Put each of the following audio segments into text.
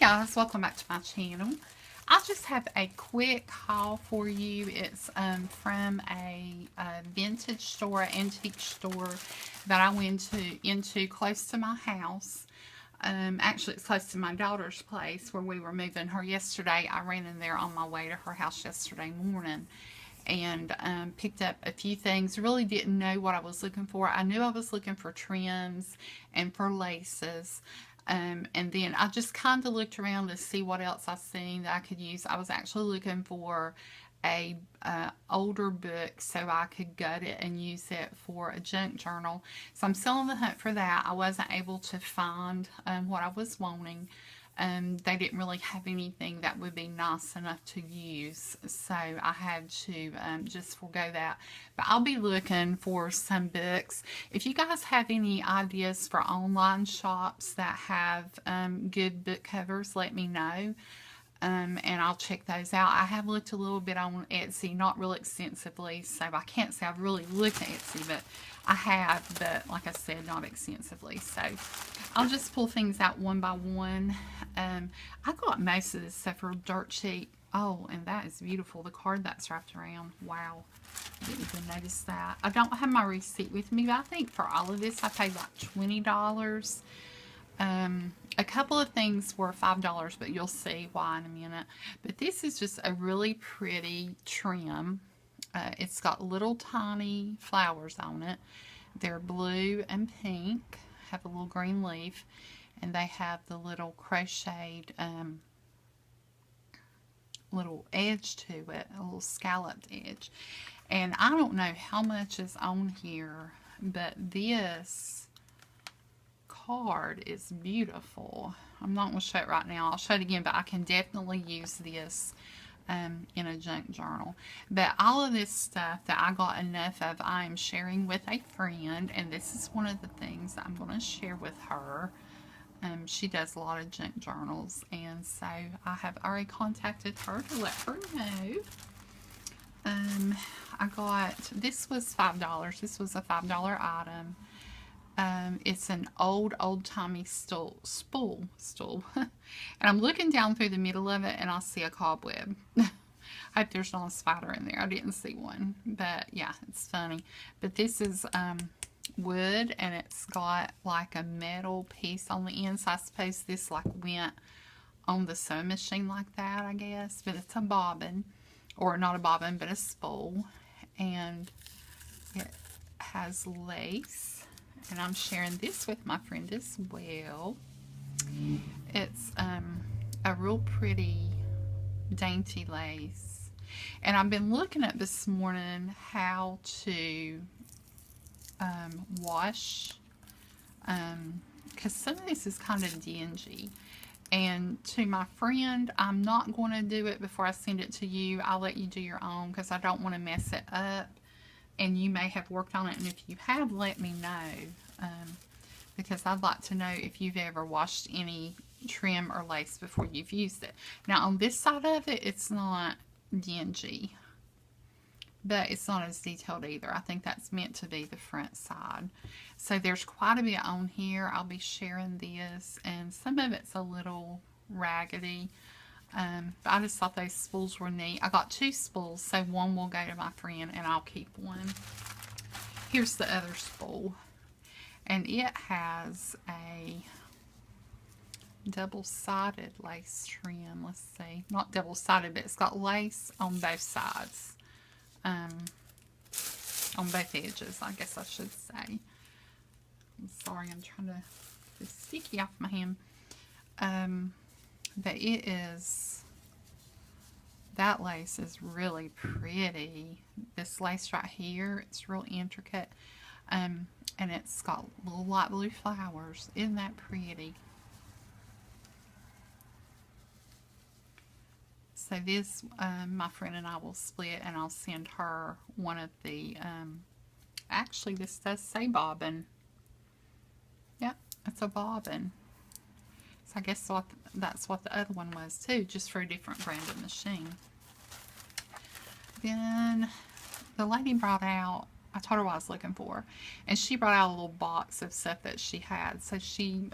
guys, welcome back to my channel. I just have a quick haul for you. It's from a vintage store, antique store that I went into close to my house. Actually, it's close to my daughter's place where we were moving her yesterday. I ran in there on my way to her house yesterday morning and picked up a few things. Really didn't know what I was looking for. I knew I was looking for trims and for laces. And then I just kind of looked around to see what else I seen that I could use. I was actually looking for a older book so I could gut it and use it for a junk journal. So I'm still on the hunt for that. I wasn't able to find what I was wanting. They didn't really have anything that would be nice enough to use, so I had to just forego that. But I'll be looking for some books. If you guys have any ideas for online shops that have good book covers, let me know. And I'll check those out. I have looked a little bit on Etsy, not real extensively, so I can't say I've really looked at Etsy, but I have, but like I said, not extensively. So I'll just pull things out one by one. I got most of this stuff for dirt cheap. Oh, and that is beautiful. The card that's wrapped around. Wow. I didn't even notice that. I don't have my receipt with me, but I think for all of this I paid like $20. A couple of things were $5, but you'll see why in a minute. But this is just a really pretty trim. It's got little tiny flowers on it. They're blue and pink, have a little green leaf, and they have the little crocheted little edge to it, a little scalloped edge. And I don't know how much is on here, but this card is beautiful. I'm not going to show it right now. I'll show it again, but I can definitely use this in a junk journal. But all of this stuff that I got enough of, I am sharing with a friend, and this is one of the things that I'm going to share with her. She does a lot of junk journals, and so I have already contacted her to let her know. I got, this was $5. This was a $5 item. It's an old-timey spool. And I'm looking down through the middle of it, and I see a cobweb. I hope there's not a spider in there. I didn't see one. But, yeah, it's funny. But this is wood, and it's got, like, a metal piece on the end. So I suppose this, like, went on the sewing machine like that, I guess. But it's a bobbin. Or not a bobbin, but a spool. And it has lace. And I'm sharing this with my friend as well. It's a real pretty dainty lace. And I've been looking at this morning how to wash, because some of this is kind of dingy. And to my friend, I'm not going to do it before I send it to you. I'll let you do your own because I don't want to mess it up. And you may have worked on it, and if you have, let me know, because I'd like to know if you've ever washed any trim or lace before you've used it. Now, on this side of it, it's not dingy, but it's not as detailed either. I think that's meant to be the front side. So there's quite a bit on here. I'll be sharing this, and some of it's a little raggedy. But I just thought those spools were neat. I got 2 spools, so one will go to my friend and I'll keep one. Here's the other spool. And it has a double-sided lace trim. Let's see. Not double-sided, but it's got lace on both sides. On both edges, I guess I should say. I'm sorry, I'm trying to... It's sticky off my hand. But it is, that lace is really pretty. This lace right here, it's real intricate. And it's got little light blue flowers. Isn't that pretty? So this, my friend and I will split, and I'll send her one of the, actually this does say bobbin. Yep, it's a bobbin. So I guess that's what the other one was too, just for a different brand of machine. Then the lady brought out I told her what I was looking for, and she brought out a little box of stuff that she had. So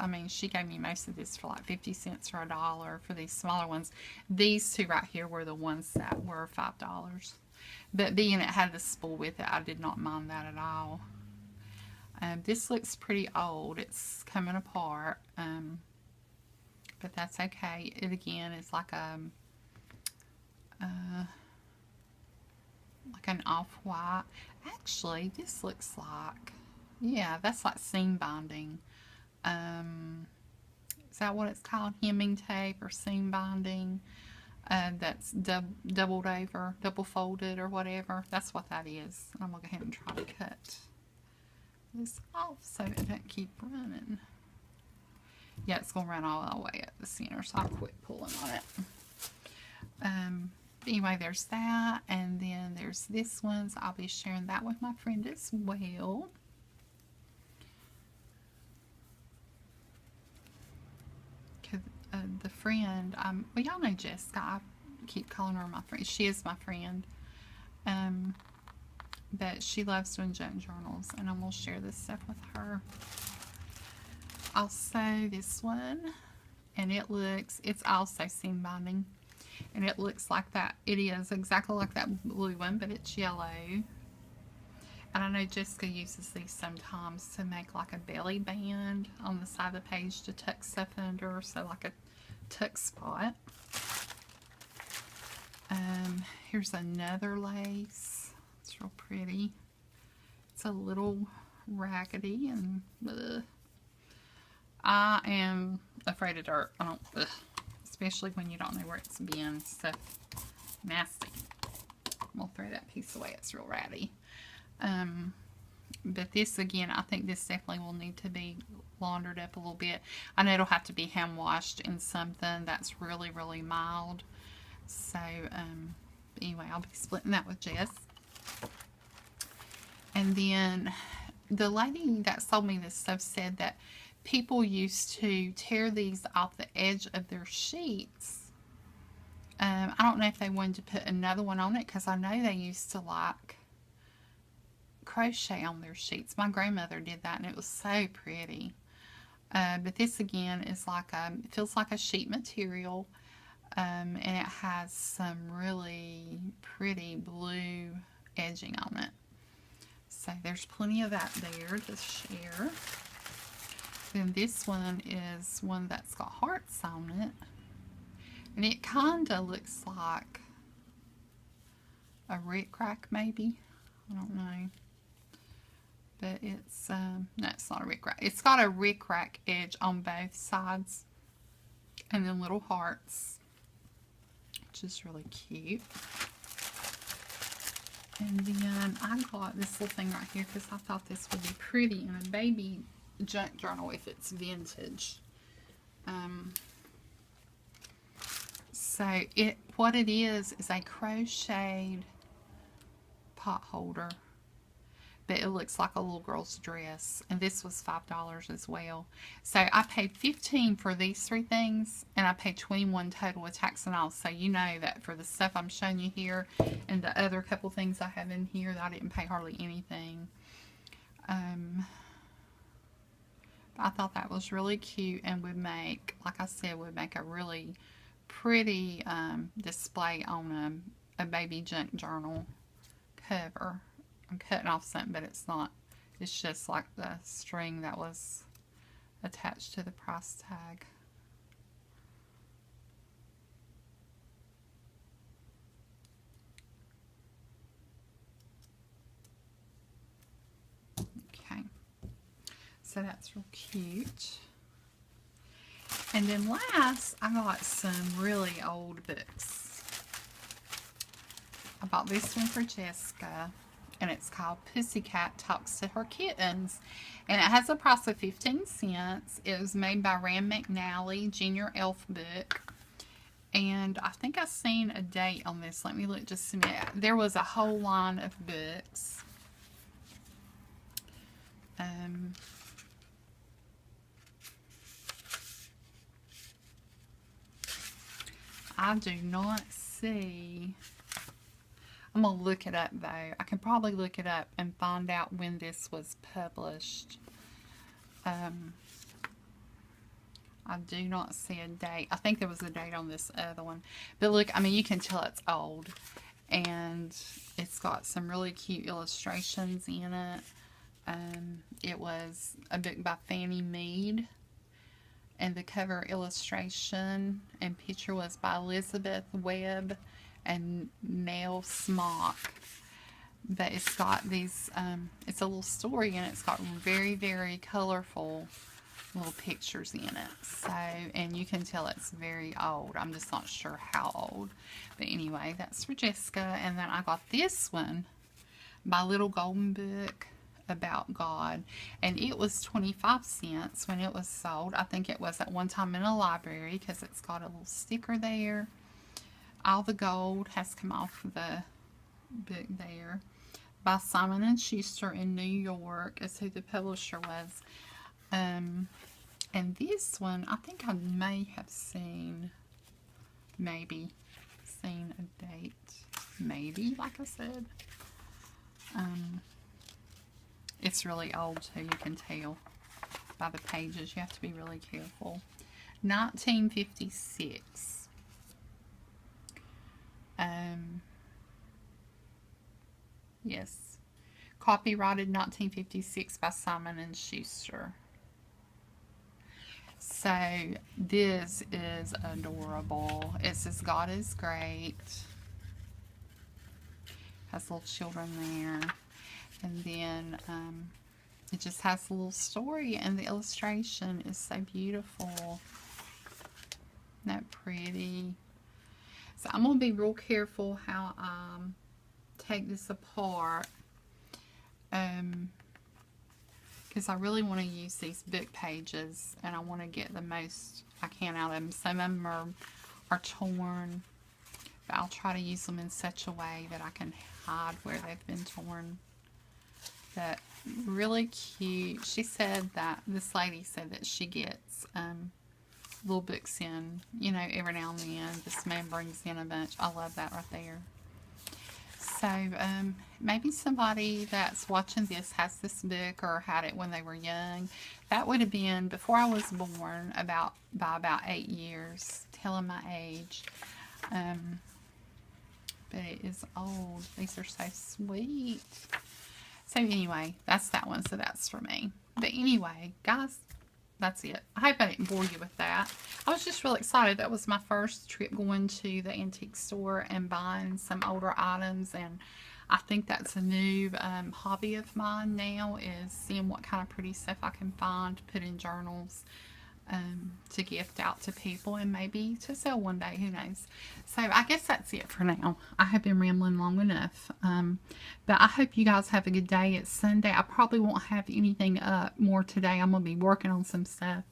I mean, she gave me most of this for like 50 cents or $1 for these smaller ones. These two right here were the ones that were $5. But being it had the spool with it, I did not mind that at all. This looks pretty old. It's coming apart, but that's okay. It again is like an off-white. Actually, this looks like, yeah, that's like seam binding. Is that what it's called? Hemming tape or seam binding? That's doubled over, double folded or whatever. That's what that is. I'm going to go ahead and try to cut this off so it doesn't keep running. Yeah, it's going to run all the way at the center, so I'll quit pulling on it. Anyway, there's that, and then there's this one, so I'll be sharing that with my friend as well. The friend, well, y'all know Jessica. I keep calling her my friend. She is my friend. But she loves doing junk journals, and I'm going to share this stuff with her. Also, this one, and it's also seam binding, and it looks like that. It is exactly like that blue one, but it's yellow. And I know Jessica uses these sometimes to make like a belly band on the side of the page to tuck stuff under, so like a tuck spot. Here's another lace. It's real pretty. It's a little raggedy and ugh. I am afraid of dirt. I don't, ugh. Especially when you don't know where it's been. So nasty. We'll throw that piece away. It's real ratty. But this again, I think this definitely will need to be laundered up a little bit. I know it'll have to be hand washed in something that's really, really mild. So anyway, I'll be splitting that with Jess. And then the lady that sold me this stuff said that people used to tear these off the edge of their sheets. I don't know if they wanted to put another one on it, because I know they used to like crochet on their sheets. My grandmother did that, and it was so pretty. But this again is like it feels like a sheet material, and it has some really pretty blue edging on it. So there's plenty of that there to share. Then this one is one that's got hearts on it, and it kind of looks like a rick-rack maybe. I don't know. But it's, no, it's not a rick-rack. It's got a rick-rack edge on both sides, and then little hearts, which is really cute. And then I got this little thing right here because I thought this would be pretty in a baby junk journal if it's vintage. So what it is a crocheted pot holder, but it looks like a little girl's dress, and this was $5 as well. So I paid $15 for these three things, and I paid $21 total with tax and all. So you know that for the stuff I'm showing you here and the other couple things I have in here, that I didn't pay hardly anything. I thought that was really cute, and would make, like I said, would make a really pretty display on a baby junk journal cover. I'm cutting off something, but it's not. It's just like the string that was attached to the price tag. Okay. So that's real cute. And then last, I got some really old books. I bought this one for Jessica, and it's called Pussycat Talks to Her Kittens. And it has a price of 15 cents. It was made by Rand McNally, Junior Elf book. And I think I've seen a date on this. Let me look just a minute. There was a whole line of books. I do not see. I'm going to look it up, though. I can probably look it up and find out when this was published. I do not see a date. I think there was a date on this other one. But look, I mean, you can tell it's old. And it's got some really cute illustrations in it. It was a book by Fannie Mead. And the cover illustration and picture was by Elizabeth Webb and Mel Smock. But it's got these, it's a little story, and it's got very, very colorful little pictures in it. So, and you can tell it's very old. I'm just not sure how old. But anyway, that's for Jessica. And then I got this one by Little Golden Book about God. And it was 25 cents when it was sold. I think it was at one time in a library because it's got a little sticker there. All the gold has come off the book there. By Simon & Schuster in New York is who the publisher was. And this one, I think I may have seen, maybe, seen a date. Maybe, like I said. It's really old too, you can tell by the pages. You have to be really careful. 1956. Yes. Copyrighted 1956 by Simon & Schuster. So, this is adorable. It says, God is great. Has little children there. And then, it just has a little story, and the illustration is so beautiful. Isn't that pretty? So, I'm going to be real careful how I take this apart. Because I really want to use these book pages, and I want to get the most I can out of them. Some of them are torn, but I'll try to use them in such a way that I can hide where they've been torn. But really cute. She said that, this lady said that she gets little books in, you know, every now and then. This man brings in a bunch. I love that right there. So, maybe somebody that's watching this has this book or had it when they were young. That would have been before I was born, by about 8 years, telling my age. But it is old. These are so sweet. So anyway, that's that one. So that's for me. But anyway, guys, that's it. I hope I didn't bore you with that. I was just really excited. That was my first trip going to the antique store and buying some older items. And I think that's a new hobby of mine now, is seeing what kind of pretty stuff I can find, put in journals to gift out to people and maybe to sell one day. Who knows? So I guess that's it for now. I have been rambling long enough. But I hope you guys have a good day. It's Sunday. I probably won't have anything up more today. I'm going to be working on some stuff.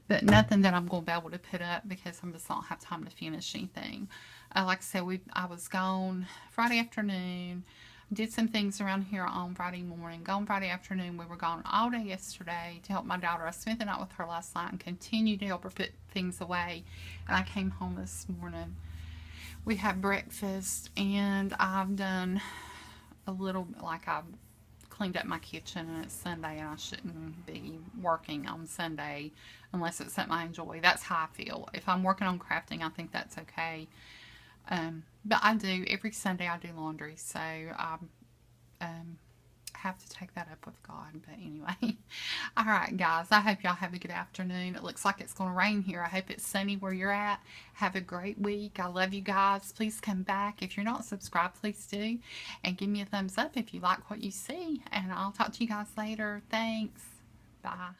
But nothing that I'm going to be able to put up because I just don't have time to finish anything. Like I said, I was gone Friday afternoon. Did some things around here on Friday morning. Gone Friday afternoon. We were gone all day yesterday to help my daughter. I spent the night with her last night and continued to help her put things away. And I came home this morning. We had breakfast, and I've done a little, like I've cleaned up my kitchen, and it's Sunday, and I shouldn't be working on Sunday unless it's something I enjoy. That's how I feel. If I'm working on crafting, I think that's okay. But I do, every Sunday I do laundry, so I have to take that up with God. But anyway, alright guys, I hope y'all have a good afternoon. It looks like it's going to rain here. I hope it's sunny where you're at. Have a great week. I love you guys. Please come back. If you're not subscribed, please do. And give me a thumbs up if you like what you see. And I'll talk to you guys later. Thanks. Bye.